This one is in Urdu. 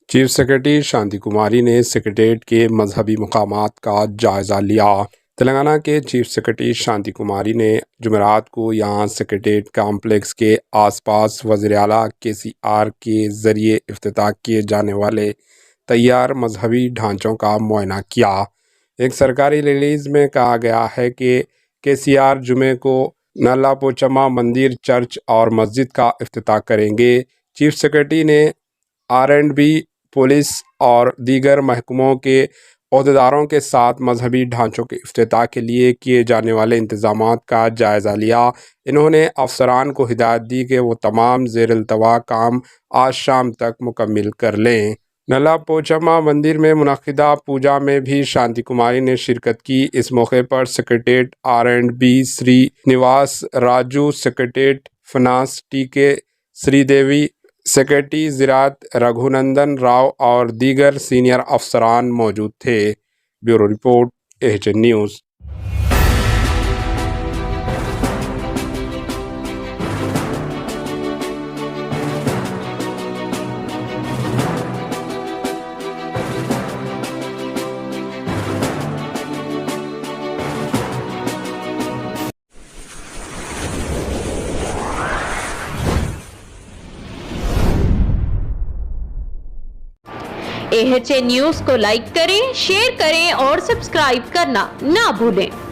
چیف سیکرٹری شانتی کماری نے سیکریٹریٹ کے مذہبی مقامات کا جائزہ لیا۔ تلنگانہ کے چیف سیکرٹری شانتی کماری نے جمعرات کو یہاں سیکریٹریٹ کمپلیکس کے آس پاس وزیر اعلیٰ KCR کے ذریعے افتتاح کیے جانے والے تیار مذہبی ڈھانچوں کا معائنہ کیا۔ ایک سرکاری ریلیز میں کہا گیا ہے کہ KCR جمعے کو نلا پوچما مندر، چرچ اور مسجد کا افتتاح کریں گے۔ چیف سیکرٹری نے R&B، پولیس اور دیگر محکموں کے عہدیداروں کے ساتھ مذہبی ڈھانچوں کے افتتاح کے لیے کیے جانے والے انتظامات کا جائزہ لیا۔ انہوں نے افسران کو ہدایت دی کہ وہ تمام زیر التواء کام آج شام تک مکمل کر لیں۔ نلا پوچما مندر میں منعقدہ پوجا میں بھی شانتی کماری نے شرکت کی۔ اس موقع پر سیکریٹریٹ R&B سری نواس Raju, secretariat finance TK Sri Devi, secretary زراعت رگھونندن راؤ اور دیگر سینئر افسران موجود تھے۔ Bureau report, AHN news. AHN news کو لائک کریں، شیئر کریں اور سبسکرائب کرنا نہ بھولیں۔